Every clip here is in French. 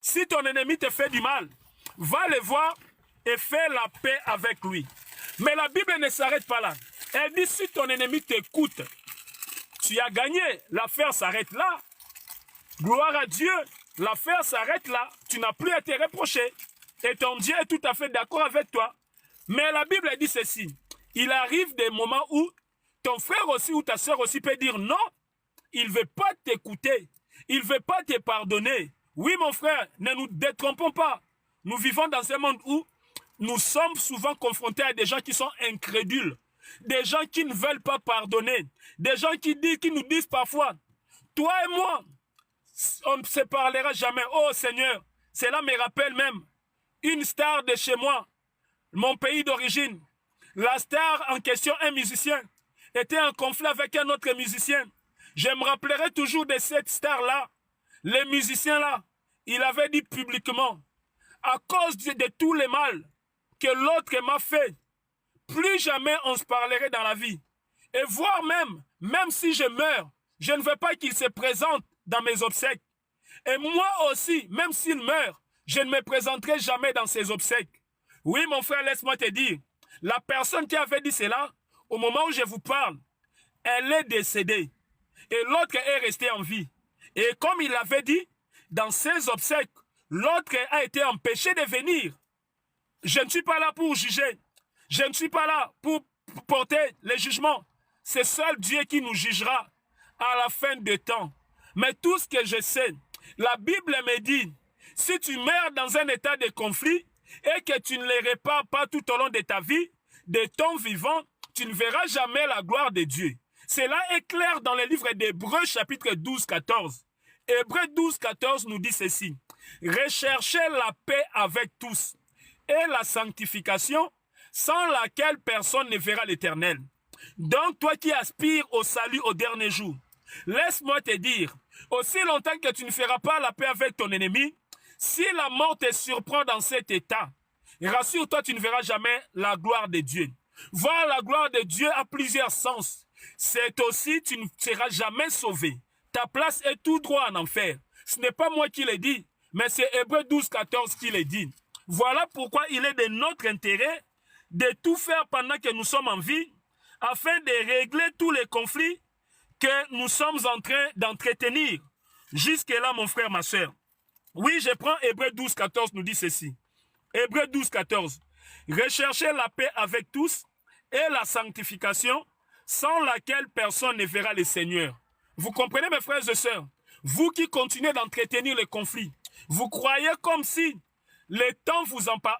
Si ton ennemi te fait du mal, va le voir et fais la paix avec lui. Mais la Bible ne s'arrête pas là. Elle dit, si ton ennemi t'écoute, tu as gagné. L'affaire s'arrête là. Gloire à Dieu. L'affaire s'arrête là. Tu n'as plus à te reprocher. Et ton Dieu est tout à fait d'accord avec toi. Mais la Bible dit ceci. Il arrive des moments où ton frère aussi ou ta soeur aussi peut dire non. Il ne veut pas t'écouter. Il ne veut pas te pardonner. Oui, mon frère, ne nous détrompons pas. Nous vivons dans un monde où nous sommes souvent confrontés à des gens qui sont incrédules. Des gens qui ne veulent pas pardonner. Des gens qui nous disent parfois, toi et moi, on ne se parlera jamais. Oh Seigneur, cela me rappelle même une star de chez moi, mon pays d'origine. La star en question, un musicien, était en conflit avec un autre musicien. Je me rappellerai toujours de cette star-là. Les musiciens-là, il avait dit publiquement, à cause de tous les mal que l'autre m'a fait, plus jamais on se parlerait dans la vie. Et voire même si je meurs, je ne veux pas qu'il se présente dans mes obsèques. Et moi aussi, même s'il meurt, je ne me présenterai jamais dans ses obsèques. Oui, mon frère, laisse-moi te dire, la personne qui avait dit cela, au moment où je vous parle, elle est décédée. Et l'autre est resté en vie. Et comme il l'avait dit, dans ses obsèques, l'autre a été empêché de venir. Je ne suis pas là pour juger. Je ne suis pas là pour porter les jugements. C'est seul Dieu qui nous jugera à la fin des temps. Mais tout ce que je sais, la Bible me dit, si tu meurs dans un état de conflit et que tu ne les répares pas tout au long de ta vie, de ton vivant, tu ne verras jamais la gloire de Dieu. Cela est clair dans le livre d'Hébreux chapitre 12, 14. Hébreux 12, 14 nous dit ceci. Recherchez la paix avec tous et la sanctification sans laquelle personne ne verra l'Éternel. Donc toi qui aspires au salut au dernier jour, laisse-moi te dire, aussi longtemps que tu ne feras pas la paix avec ton ennemi, si la mort te surprend dans cet état, rassure-toi, tu ne verras jamais la gloire de Dieu. Voir la gloire de Dieu a plusieurs sens. C'est aussi, tu ne seras jamais sauvé. Ta place est tout droit en enfer. Ce n'est pas moi qui l'ai dit, mais c'est Hébreux 12, 14 qui l'ai dit. Voilà pourquoi il est de notre intérêt de tout faire pendant que nous sommes en vie, afin de régler tous les conflits que nous sommes en train d'entretenir. Jusque-là, mon frère, ma soeur. Oui, je prends Hébreux 12, 14, nous dit ceci. Hébreux 12, 14. Recherchez la paix avec tous et la sanctification, sans laquelle personne ne verra le Seigneur. Vous comprenez, mes frères et sœurs? Vous qui continuez d'entretenir les conflits, vous croyez comme si le temps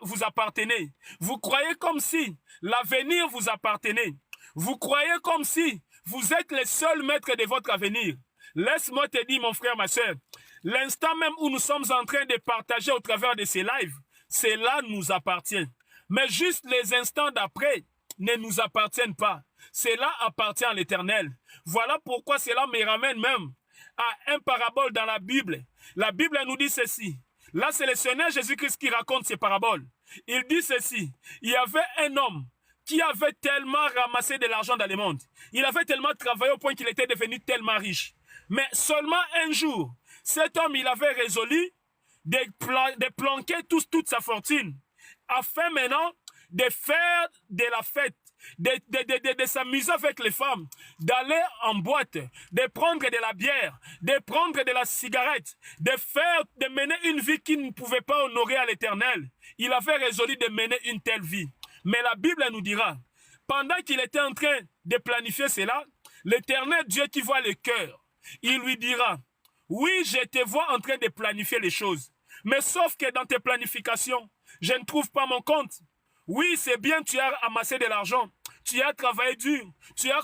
vous appartenait. Vous croyez comme si l'avenir vous appartenait. Vous croyez comme si vous êtes le seul maître de votre avenir. Laisse-moi te dire, mon frère, ma soeur, l'instant même où nous sommes en train de partager au travers de ces lives, cela nous appartient. Mais juste les instants d'après ne nous appartiennent pas. Cela appartient à l'Éternel. Voilà pourquoi cela me ramène même à un parabole dans la Bible. La Bible nous dit ceci. Là, c'est le Seigneur Jésus-Christ qui raconte ces paraboles. Il dit ceci. Il y avait un homme qui avait tellement ramassé de l'argent dans le monde. Il avait tellement travaillé au point qu'il était devenu tellement riche. Mais seulement un jour, cet homme, il avait résolu de planquer toute sa fortune, afin maintenant de faire de la fête, de s'amuser avec les femmes, d'aller en boîte, de prendre de la bière, de prendre de la cigarette, de mener une vie qui ne pouvait pas honorer à l'Éternel. Il avait résolu de mener une telle vie. Mais la Bible nous dira, pendant qu'il était en train de planifier cela, l'Éternel Dieu qui voit le cœur, il lui dira, oui, je te vois en train de planifier les choses, mais sauf que dans tes planifications, je ne trouve pas mon compte. Oui, c'est bien, tu as amassé de l'argent, tu as travaillé dur, tu as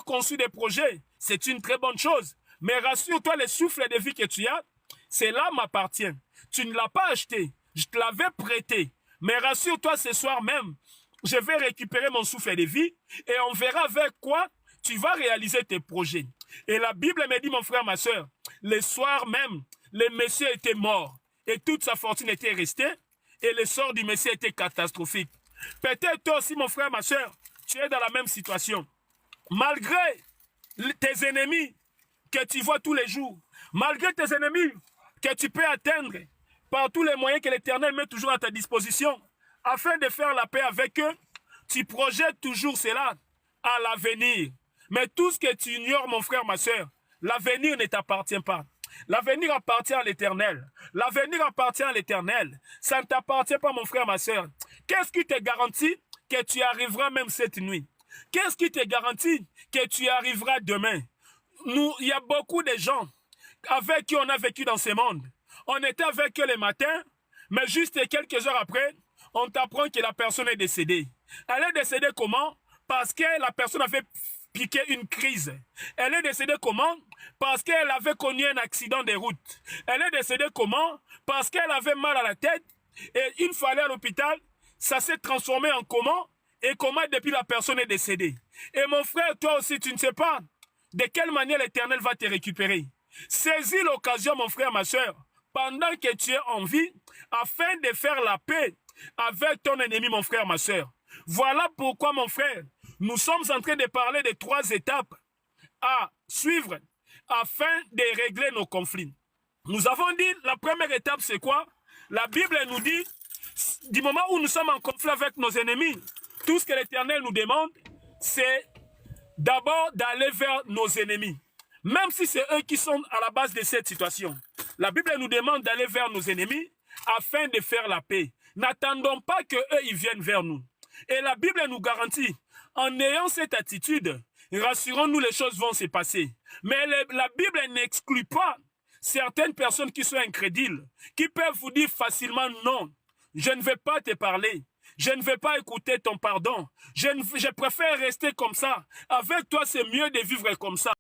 conçu des projets, c'est une très bonne chose. Mais rassure-toi, le souffle de vie que tu as, cela m'appartient. Tu ne l'as pas acheté, je te l'avais prêté. Mais rassure-toi, ce soir même, je vais récupérer mon souffle de vie et on verra avec quoi tu vas réaliser tes projets. Et la Bible me dit, mon frère, ma soeur, le soir même, le monsieur était mort et toute sa fortune était restée et le sort du monsieur était catastrophique. Peut-être toi aussi, mon frère, ma soeur, tu es dans la même situation. Malgré tes ennemis que tu vois tous les jours, malgré tes ennemis que tu peux atteindre, par tous les moyens que l'Éternel met toujours à ta disposition, afin de faire la paix avec eux. Tu projettes toujours cela à l'avenir. Mais tout ce que tu ignores, mon frère, ma soeur, l'avenir ne t'appartient pas. L'avenir appartient à l'Éternel. L'avenir appartient à l'Éternel. Ça ne t'appartient pas, mon frère, ma soeur. Qu'est-ce qui te garantit que tu arriveras même cette nuit? Qu'est-ce qui te garantit que tu arriveras demain? Il y a beaucoup de gens avec qui on a vécu dans ce monde. On était avec eux le matin, mais juste quelques heures après, on t'apprend que la personne est décédée. Elle est décédée comment? Parce que la personne avait piqué une crise. Elle est décédée comment? Parce qu'elle avait connu un accident de route. Elle est décédée comment? Parce qu'elle avait mal à la tête et une fois allée à l'hôpital, ça s'est transformé en comment? Et comment depuis la personne est décédée. Et mon frère, toi aussi, tu ne sais pas de quelle manière l'Éternel va te récupérer. Saisis l'occasion, mon frère, ma soeur, pendant que tu es en vie, afin de faire la paix avec ton ennemi, mon frère, ma soeur. Voilà pourquoi, mon frère, nous sommes en train de parler de 3 étapes à suivre afin de régler nos conflits. Nous avons dit, la première étape, c'est quoi? La Bible nous dit, du moment où nous sommes en conflit avec nos ennemis, tout ce que l'Éternel nous demande, c'est d'abord d'aller vers nos ennemis. Même si c'est eux qui sont à la base de cette situation. La Bible nous demande d'aller vers nos ennemis afin de faire la paix. N'attendons pas qu'eux ils viennent vers nous. Et la Bible nous garantit, en ayant cette attitude, rassurons-nous, les choses vont se passer. Mais la Bible n'exclut pas certaines personnes qui sont incrédules, qui peuvent vous dire facilement non, je ne vais pas te parler. Je ne vais pas écouter ton pardon. Je préfère rester comme ça. Avec toi, c'est mieux de vivre comme ça.